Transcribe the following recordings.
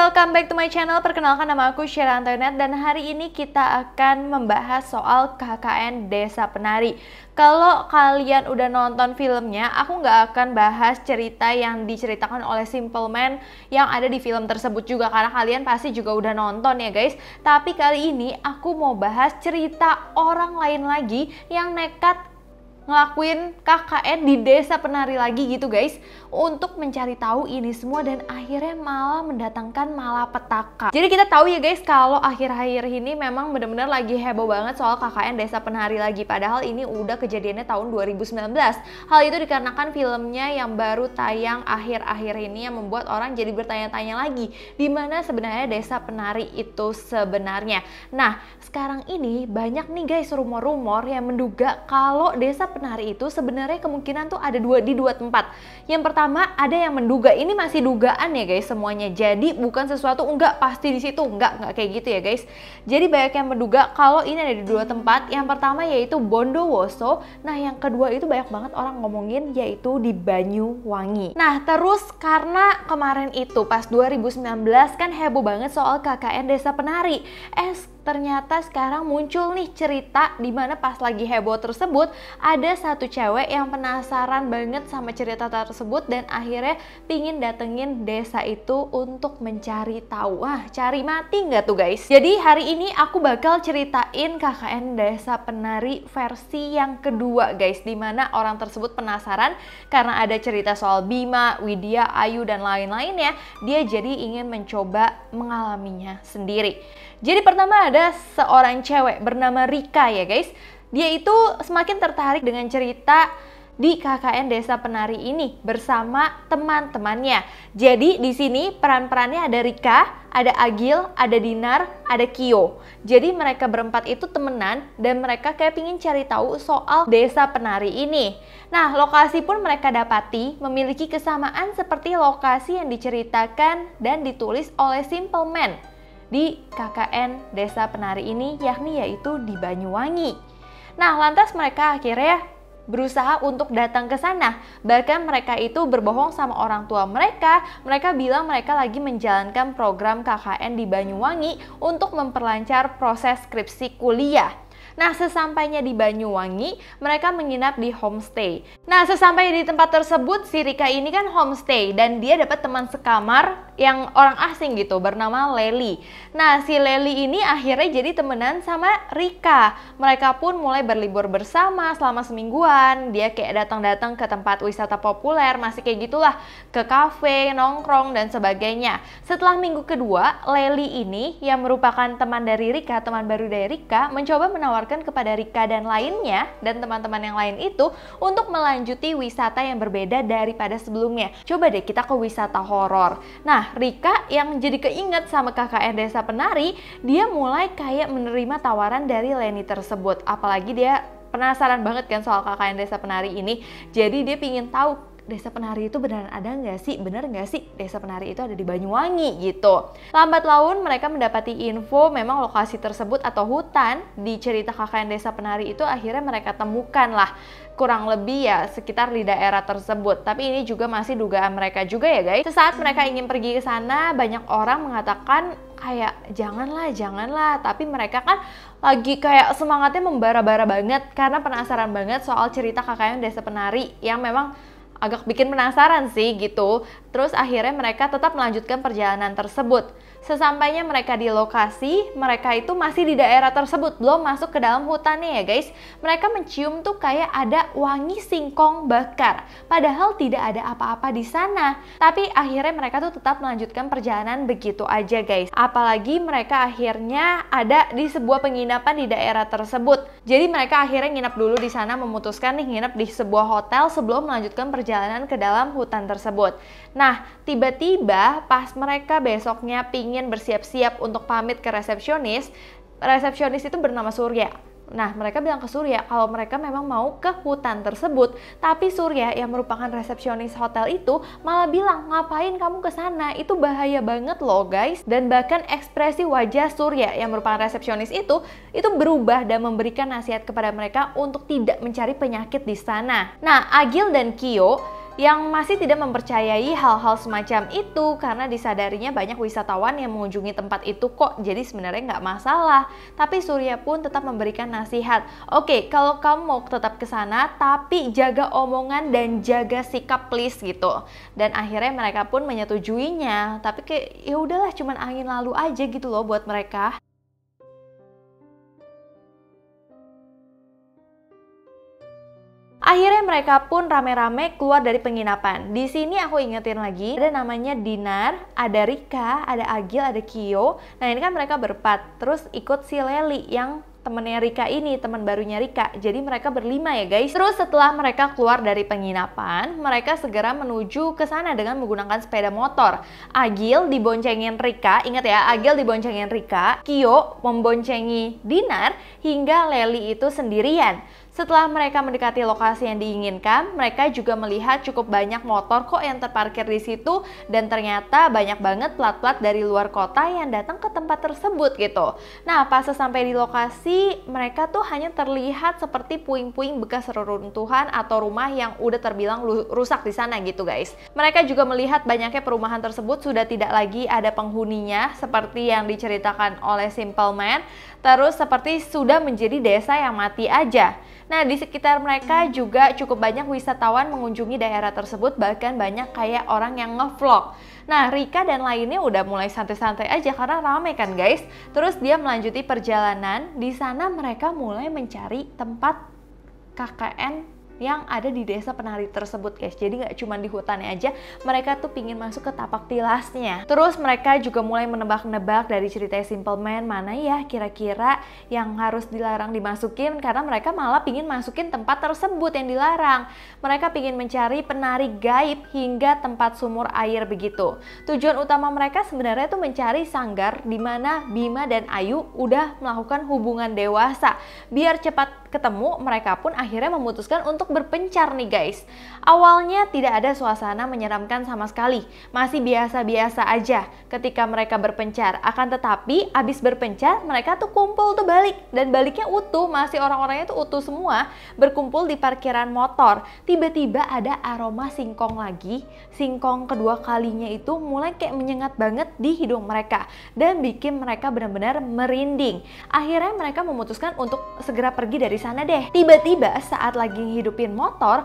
welcome back to my channel. Perkenalkan, nama aku Sheila Antoinette dan hari ini kita akan membahas soal KKN Desa Penari. Kalau kalian udah nonton filmnya, aku nggak akan bahas cerita yang diceritakan oleh Simple Man yang ada di film tersebut juga, karena kalian pasti juga udah nonton ya guys. Tapi kali ini aku mau bahas cerita orang lain lagi yang nekat ngelakuin KKN di Desa Penari lagi gitu guys, untuk mencari tahu ini semua dan akhirnya malah mendatangkan malapetaka. Jadi kita tahu ya guys, kalau akhir-akhir ini memang benar-benar lagi heboh banget soal KKN Desa Penari lagi, padahal ini udah kejadiannya tahun 2019. Hal itu dikarenakan filmnya yang baru tayang akhir-akhir ini yang membuat orang jadi bertanya-tanya lagi, di mana sebenarnya Desa Penari itu sebenarnya. Nah, sekarang ini banyak nih guys rumor-rumor yang menduga kalau Desa Penari itu sebenarnya kemungkinan tuh ada di dua tempat. Yang pertama, ada yang menduga, ini masih dugaan ya guys semuanya. Jadi bukan sesuatu enggak pasti di situ, enggak kayak gitu ya guys. Jadi banyak yang menduga kalau ini ada di dua tempat. Yang pertama yaitu Bondowoso. Nah, yang kedua itu banyak banget orang ngomongin yaitu di Banyuwangi. Nah, terus karena kemarin itu pas 2019 kan heboh banget soal KKN Desa Penari. Ternyata sekarang muncul nih cerita di mana pas lagi heboh tersebut ada satu cewek yang penasaran banget sama cerita tersebut dan akhirnya pingin datengin desa itu untuk mencari tahu. Wah, cari mati nggak tuh guys? Jadi hari ini aku bakal ceritain KKN Desa Penari versi yang kedua guys, di mana orang tersebut penasaran karena ada cerita soal Bima, Widya, Ayu dan lain-lainnya. Dia jadi ingin mencoba mengalaminya sendiri. Jadi pertama ada seorang cewek bernama Rika ya guys. Dia itu semakin tertarik dengan cerita di KKN Desa Penari ini bersama teman-temannya. Jadi di sini peran-perannya ada Rika, ada Agil, ada Dinar, ada Kio. Jadi mereka berempat itu temenan dan mereka kayak pingin cari tahu soal Desa Penari ini. Nah, lokasi pun mereka dapati memiliki kesamaan seperti lokasi yang diceritakan dan ditulis oleh Simple Man di KKN Desa Penari ini, yakni yaitu di Banyuwangi. Nah, lantas mereka akhirnya berusaha untuk datang ke sana. Bahkan mereka itu berbohong sama orang tua mereka. Mereka bilang mereka lagi menjalankan program KKN di Banyuwangi untuk memperlancar proses skripsi kuliah. Nah, sesampainya di Banyuwangi, mereka menginap di homestay. Nah, sesampai di tempat tersebut, si Rika ini kan homestay dan dia dapat teman sekamar yang orang asing gitu, bernama Leli. Nah, si Leli ini akhirnya jadi temenan sama Rika. Mereka pun mulai berlibur bersama selama semingguan. Dia kayak datang-datang ke tempat wisata populer, masih kayak gitulah, ke kafe, nongkrong, dan sebagainya. Setelah minggu kedua, Leli ini yang merupakan teman dari Rika, teman baru dari Rika, mencoba menawarkan kepada Rika dan lainnya, dan teman-teman yang lain itu, untuk melanjuti wisata yang berbeda daripada sebelumnya. Coba deh kita ke wisata horor. Nah, Rika yang jadi keinget sama KKN Desa Penari, dia mulai kayak menerima tawaran dari Leni tersebut. Apalagi dia penasaran banget kan soal KKN Desa Penari ini. Jadi dia pingin tahu Desa Penari itu beneran ada nggak sih? Bener nggak sih Desa Penari itu ada di Banyuwangi gitu. Lambat laun mereka mendapati info memang lokasi tersebut atau hutan di cerita KKN Desa Penari itu akhirnya mereka temukan lah. Kurang lebih ya sekitar di daerah tersebut. Tapi ini juga masih dugaan mereka juga ya guys. Sesaat mereka ingin pergi ke sana, banyak orang mengatakan kayak janganlah. Tapi mereka kan lagi kayak semangatnya membara-bara banget karena penasaran banget soal cerita KKN Desa Penari yang memang agak bikin penasaran sih gitu. Terus akhirnya mereka tetap melanjutkan perjalanan tersebut. Sesampainya mereka di lokasi, mereka itu masih di daerah tersebut, belum masuk ke dalam hutannya ya guys. Mereka mencium tuh kayak ada wangi singkong bakar, padahal tidak ada apa-apa di sana. Tapi akhirnya mereka tuh tetap melanjutkan perjalanan begitu aja guys. Apalagi mereka akhirnya ada di sebuah penginapan di daerah tersebut. Jadi mereka akhirnya nginep dulu di sana, memutuskan nih nginep di sebuah hotel sebelum melanjutkan perjalanan ke dalam hutan tersebut. Nah, tiba-tiba pas mereka besoknya pingin bersiap-siap untuk pamit ke resepsionis itu bernama Surya. Nah, mereka bilang ke Surya kalau mereka memang mau ke hutan tersebut, tapi Surya yang merupakan resepsionis hotel itu malah bilang, ngapain kamu ke sana? Itu bahaya banget loh guys. Dan bahkan ekspresi wajah Surya yang merupakan resepsionis itu berubah dan memberikan nasihat kepada mereka untuk tidak mencari penyakit di sana. Nah, Agil dan Kio yang masih tidak mempercayai hal-hal semacam itu karena disadarinya banyak wisatawan yang mengunjungi tempat itu kok, jadi sebenarnya nggak masalah. Tapi Surya pun tetap memberikan nasihat, oke, kalau kamu mau tetap ke sana tapi jaga omongan dan jaga sikap please gitu. Dan akhirnya mereka pun menyetujuinya, tapi kayak ya udahlah, cuman angin lalu aja gitu loh buat mereka. Akhirnya mereka pun rame-rame keluar dari penginapan. Di sini aku ingetin lagi, ada namanya Dinar, ada Rika, ada Agil, ada Kyo. Nah ini kan mereka berempat, terus ikut si Leli yang temennya Rika ini, teman barunya Rika. Jadi mereka berlima ya guys. Terus setelah mereka keluar dari penginapan, mereka segera menuju ke sana dengan menggunakan sepeda motor. Agil diboncengin Rika, ingat ya, Agil diboncengin Rika, Kyo memboncengi Dinar, hingga Leli itu sendirian. Setelah mereka mendekati lokasi yang diinginkan, mereka juga melihat cukup banyak motor kok yang terparkir di situ, dan ternyata banyak banget plat-plat dari luar kota yang datang ke tempat tersebut gitu. Nah, pas sampai di lokasi, mereka tuh hanya terlihat seperti puing-puing bekas reruntuhan atau rumah yang udah terbilang rusak di sana gitu guys. Mereka juga melihat banyaknya perumahan tersebut sudah tidak lagi ada penghuninya seperti yang diceritakan oleh Simple Man, terus seperti sudah menjadi desa yang mati aja. Nah, di sekitar mereka juga cukup banyak wisatawan mengunjungi daerah tersebut, bahkan banyak kayak orang yang ngevlog. Nah, Rika dan lainnya udah mulai santai-santai aja karena rame kan guys. Terus dia melanjuti perjalanan, di sana mereka mulai mencari tempat KKN yang ada di desa penari tersebut guys. Jadi nggak cuma di hutannya aja, mereka tuh pingin masuk ke tapak tilasnya. Terus mereka juga mulai menebak-nebak dari cerita Simple Man, mana ya kira-kira yang harus dilarang dimasukin, karena mereka malah pingin masukin tempat tersebut yang dilarang. Mereka pingin mencari penari gaib hingga tempat sumur air begitu. Tujuan utama mereka sebenarnya tuh mencari sanggar di mana Bima dan Ayu udah melakukan hubungan dewasa. Biar cepat ketemu, mereka pun akhirnya memutuskan untuk berpencar nih guys. Awalnya tidak ada suasana menyeramkan sama sekali, masih biasa-biasa aja ketika mereka berpencar. Akan tetapi abis berpencar mereka tuh kumpul tuh balik, dan baliknya utuh, masih orang-orangnya tuh utuh semua, berkumpul di parkiran motor. Tiba-tiba ada aroma singkong lagi. Singkong kedua kalinya itu mulai kayak menyengat banget di hidung mereka dan bikin mereka benar-benar merinding. Akhirnya mereka memutuskan untuk segera pergi dari sana deh. Tiba-tiba saat lagi hidupin motor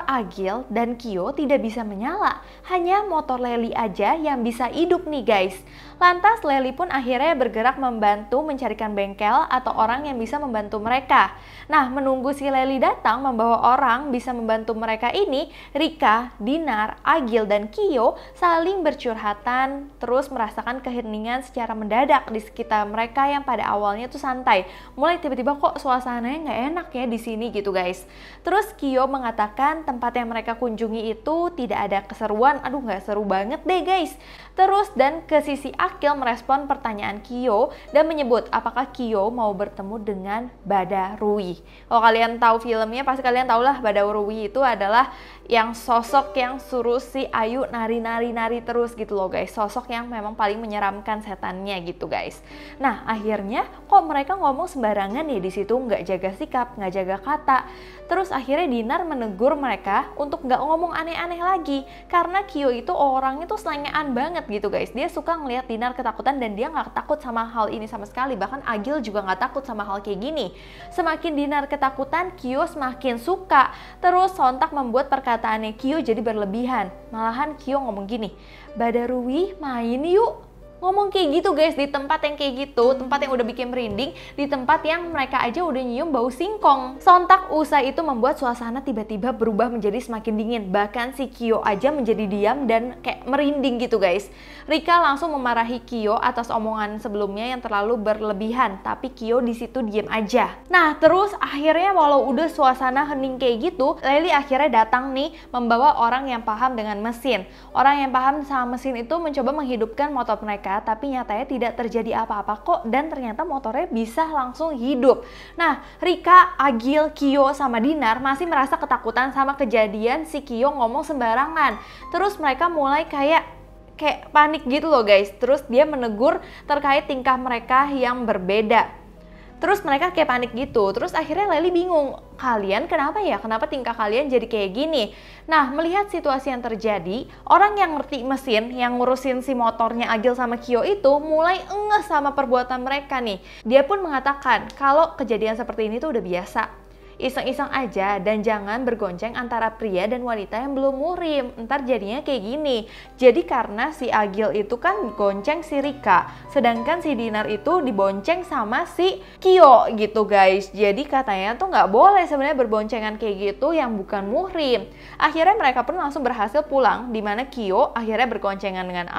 Agil dan Kyo tidak bisa menyala. Hanya motor Leli aja yang bisa hidup nih guys. Lantas Leli pun akhirnya bergerak membantu mencarikan bengkel atau orang yang bisa membantu mereka. Nah, menunggu si Leli datang membawa orang bisa membantu mereka ini, Rika, Dinar, Agil, dan Kyo saling bercurhatan, terus merasakan keheningan secara mendadak di sekitar mereka yang pada awalnya tuh santai. Mulai tiba-tiba kok suasananya nggak enak ya di sini gitu guys. Terus Kyo mengatakan tempat yang mereka kunjungi itu tidak ada keseruan. Aduh, nggak seru banget deh guys. Terus dan ke sisi Agil merespon pertanyaan Kyo dan menyebut apakah Kyo mau bertemu dengan Badarui. Kalau kalian tahu filmnya pasti kalian tahu lah, Badarui itu adalah yang sosok yang suruh si Ayu nari-nari terus gitu loh guys. Sosok yang memang paling menyeramkan setannya gitu guys. Nah, akhirnya kok mereka ngomong sembarangan ya di situ, nggak jaga sikap, nggak jaga kata. Terus akhirnya Dinar menegur mereka untuk nggak ngomong aneh-aneh lagi, karena Kyo itu orangnya tuh selengean banget gitu guys. Dia suka ngelihat Dinar ketakutan dan dia nggak takut sama hal ini sama sekali. Bahkan Agil juga nggak takut sama hal kayak gini. Semakin Dinar ketakutan, Kyo semakin suka. Terus sontak membuat perkataannya Kyo jadi berlebihan. Malahan Kyo ngomong gini, Badarui main yuk. Ngomong kayak gitu guys, di tempat yang kayak gitu, tempat yang udah bikin merinding, di tempat yang mereka aja udah nyium bau singkong. Sontak usai itu membuat suasana tiba-tiba berubah menjadi semakin dingin. Bahkan si Kyo aja menjadi diam dan kayak merinding gitu guys. Rika langsung memarahi Kyo atas omongan sebelumnya yang terlalu berlebihan, tapi Kyo di situ diam aja. Nah, terus akhirnya walau udah suasana hening kayak gitu, Leli akhirnya datang nih membawa orang yang paham dengan mesin. Orang yang paham sama mesin itu mencoba menghidupkan motor mereka, tapi nyatanya tidak terjadi apa-apa kok, dan ternyata motornya bisa langsung hidup. Nah, Rika, Agil, Kyo, sama Dinar masih merasa ketakutan sama kejadian si Kyo ngomong sembarangan. Terus mereka mulai kayak panik gitu loh guys. Terus dia menegur terkait tingkah mereka yang berbeda. Terus mereka kayak panik gitu. Terus akhirnya Lely bingung, kalian kenapa ya? Kenapa tingkah kalian jadi kayak gini? Nah, melihat situasi yang terjadi, orang yang ngerti mesin, yang ngurusin si motornya Agil sama Kyo itu mulai engeh sama perbuatan mereka nih. Dia pun mengatakan kalau kejadian seperti ini tuh udah biasa. Iseng-iseng aja dan jangan bergonceng antara pria dan wanita yang belum muhrim. Ntar jadinya kayak gini. Jadi karena si Agil itu kan gonceng si Rika, sedangkan si Dinar itu dibonceng sama si Kyo gitu guys. Jadi katanya tuh nggak boleh sebenarnya berboncengan kayak gitu yang bukan muhrim. Akhirnya mereka pun langsung berhasil pulang, dimana Kyo akhirnya bergoncengan dengan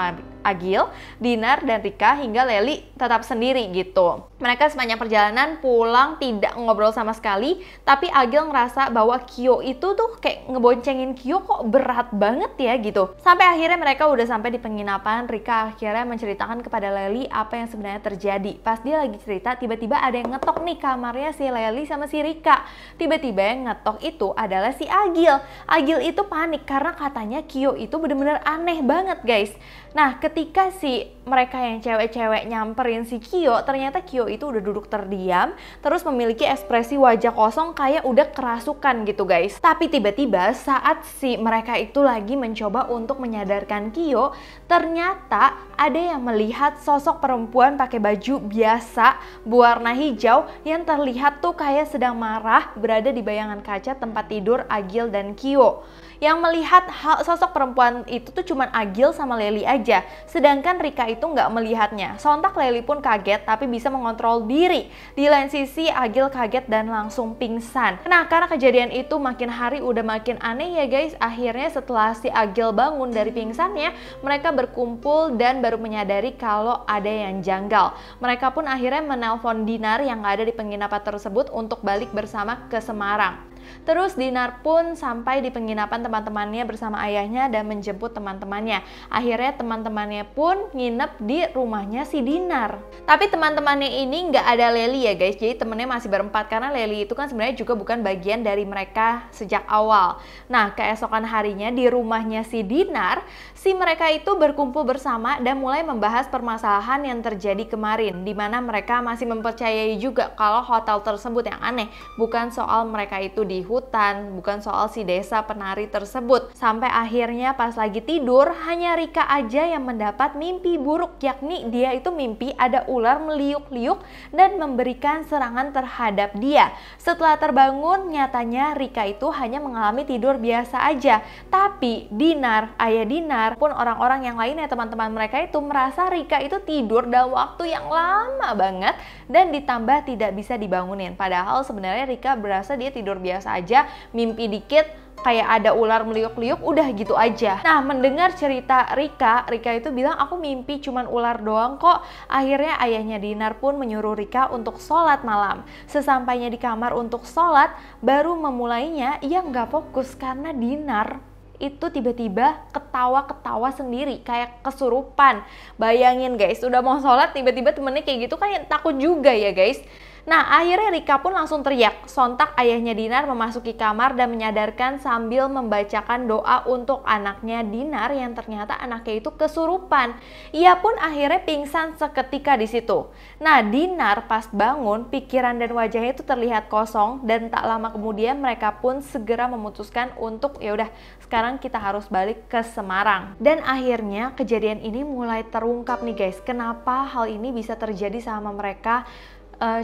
Agil, Dinar dan Rika hingga Lely tetap sendiri gitu. Mereka sepanjang perjalanan pulang tidak ngobrol sama sekali. Tapi Agil ngerasa bahwa Kyo itu tuh kayak ngeboncengin Kyo kok berat banget ya gitu. Sampai akhirnya mereka udah sampai di penginapan. Rika akhirnya menceritakan kepada Lely apa yang sebenarnya terjadi. Pas dia lagi cerita, tiba-tiba ada yang ngetok nih kamarnya si Lely sama si Rika. Tiba-tiba yang ngetok itu adalah si Agil. Agil itu panik karena katanya Kyo itu bener-bener aneh banget guys. Nah, ketika si mereka yang cewek-cewek nyamperin si Kyo, ternyata Kyo itu udah duduk terdiam, terus memiliki ekspresi wajah kosong kayak udah kerasukan gitu guys. Tapi tiba-tiba saat si mereka itu lagi mencoba untuk menyadarkan Kyo, ternyata ada yang melihat sosok perempuan pakai baju biasa berwarna hijau yang terlihat tuh kayak sedang marah berada di bayangan kaca tempat tidur Agil dan Kyo. Yang melihat sosok perempuan itu tuh cuman Agil sama Lely aja, sedangkan Rika itu nggak melihatnya. Sontak Lely pun kaget tapi bisa mengontrol diri. Di lain sisi Agil kaget dan langsung pingsan. Nah, karena kejadian itu makin hari udah makin aneh ya guys. Akhirnya setelah si Agil bangun dari pingsannya, mereka berkumpul dan baru menyadari kalau ada yang janggal. Mereka pun akhirnya menelpon Dinar yang ada di penginapan tersebut untuk balik bersama ke Semarang. Terus Dinar pun sampai di penginapan teman-temannya bersama ayahnya dan menjemput teman-temannya. Akhirnya teman-temannya pun nginep di rumahnya si Dinar. Tapi teman-temannya ini nggak ada Lely ya guys, jadi temennya masih berempat karena Lely itu kan sebenarnya juga bukan bagian dari mereka sejak awal. Nah, keesokan harinya di rumahnya si Dinar, si mereka itu berkumpul bersama dan mulai membahas permasalahan yang terjadi kemarin, di mana mereka masih mempercayai juga kalau hotel tersebut yang aneh, bukan soal mereka itu di hutan, bukan soal si desa penari tersebut. Sampai akhirnya pas lagi tidur, hanya Rika aja yang mendapat mimpi buruk, yakni dia itu mimpi ada ular meliuk-liuk dan memberikan serangan terhadap dia. Setelah terbangun, nyatanya Rika itu hanya mengalami tidur biasa aja. Tapi Dinar, ayah Dinar pun orang-orang yang lainnya, teman-teman mereka itu merasa Rika itu tidur dalam waktu yang lama banget dan ditambah tidak bisa dibangunin. Padahal sebenarnya Rika berasa dia tidur biasa aja, mimpi dikit kayak ada ular meliuk-liuk, udah gitu aja. Nah, mendengar cerita Rika itu bilang aku mimpi cuman ular doang kok. Akhirnya ayahnya Dinar pun menyuruh Rika untuk sholat malam. Sesampainya di kamar untuk sholat, baru memulainya ia nggak fokus karena Dinar itu tiba-tiba ketawa-ketawa sendiri kayak kesurupan. Bayangin guys, udah mau sholat tiba-tiba temennya kayak gitu kan takut juga ya guys. Nah, akhirnya Rika pun langsung teriak. Sontak ayahnya Dinar memasuki kamar dan menyadarkan sambil membacakan doa untuk anaknya Dinar yang ternyata anaknya itu kesurupan. Ia pun akhirnya pingsan seketika di situ. Nah, Dinar pas bangun, pikiran dan wajahnya itu terlihat kosong dan tak lama kemudian mereka pun segera memutuskan untuk ya udah sekarang kita harus balik ke Semarang. Dan akhirnya kejadian ini mulai terungkap nih guys. Kenapa hal ini bisa terjadi sama mereka?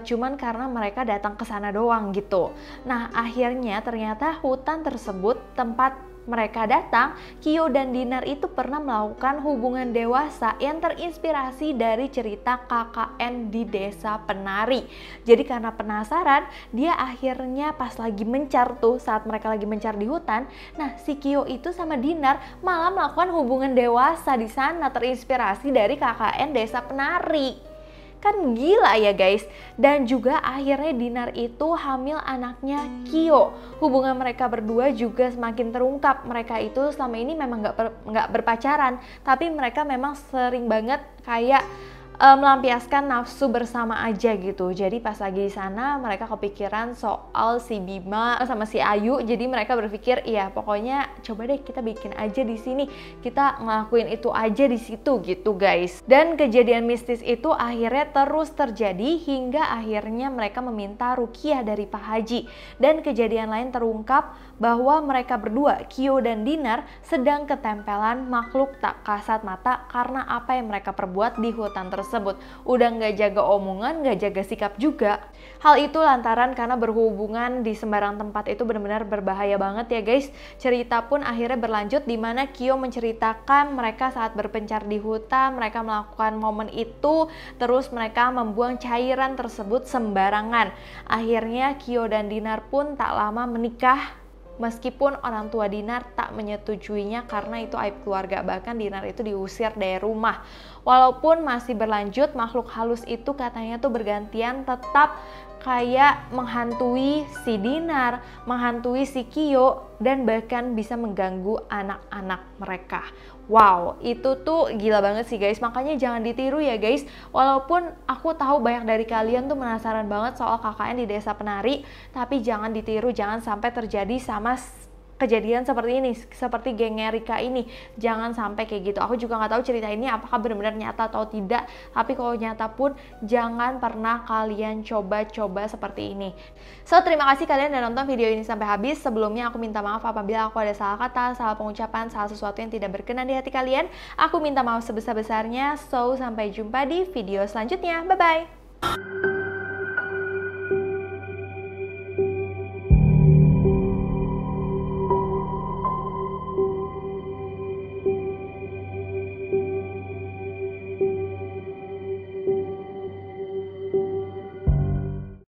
Cuman karena mereka datang ke sana doang gitu. Nah, akhirnya ternyata hutan tersebut tempat mereka datang, Kyo dan Dinar itu pernah melakukan hubungan dewasa yang terinspirasi dari cerita KKN di Desa Penari. Jadi karena penasaran, dia akhirnya pas lagi mencar tuh, saat mereka lagi mencar di hutan, nah si Kyo itu sama Dinar malah melakukan hubungan dewasa di sana terinspirasi dari KKN Desa Penari. Kan gila ya guys. Dan juga akhirnya Dinar itu hamil anaknya Kyo. Hubungan mereka berdua juga semakin terungkap. Mereka itu selama ini memang nggak berpacaran, tapi mereka memang sering banget kayak melampiaskan nafsu bersama aja gitu. Jadi pas lagi di sana mereka kepikiran soal si Bima sama si Ayu. Jadi mereka berpikir, iya pokoknya coba deh kita bikin aja di sini, kita ngelakuin itu aja di situ gitu guys. Dan kejadian mistis itu akhirnya terus terjadi hingga akhirnya mereka meminta ruqyah dari Pak Haji. Dan kejadian lain terungkap bahwa mereka berdua, Kyo dan Dinar, sedang ketempelan makhluk tak kasat mata karena apa yang mereka perbuat di hutan tersebut. Udah nggak jaga omongan, nggak jaga sikap juga. Hal itu lantaran karena berhubungan di sembarang tempat itu benar-benar berbahaya banget ya guys. Cerita pun akhirnya berlanjut di mana Kyo menceritakan mereka saat berpencar di hutan, mereka melakukan momen itu, terus mereka membuang cairan tersebut sembarangan. Akhirnya Kyo dan Dinar pun tak lama menikah. Meskipun orang tua Dinar tak menyetujuinya karena itu aib keluarga, bahkan Dinar itu diusir dari rumah. Walaupun masih berlanjut, makhluk halus itu katanya tuh bergantian tetap kayak menghantui si Dinar, menghantui si Kyo, dan bahkan bisa mengganggu anak-anak mereka. Wow, itu tuh gila banget sih guys, makanya jangan ditiru ya guys. Walaupun aku tahu banyak dari kalian tuh penasaran banget soal KKN di Desa Penari, tapi jangan ditiru, jangan sampai terjadi sama kejadian seperti ini, seperti gengnya Rika ini. Jangan sampai kayak gitu. Aku juga nggak tahu cerita ini apakah benar-benar nyata atau tidak, tapi kalau nyata pun jangan pernah kalian coba-coba seperti ini. So, terima kasih kalian udah nonton video ini sampai habis. Sebelumnya aku minta maaf apabila aku ada salah kata, salah pengucapan, salah sesuatu yang tidak berkenan di hati kalian. Aku minta maaf sebesar-besarnya. So, sampai jumpa di video selanjutnya. Bye-bye.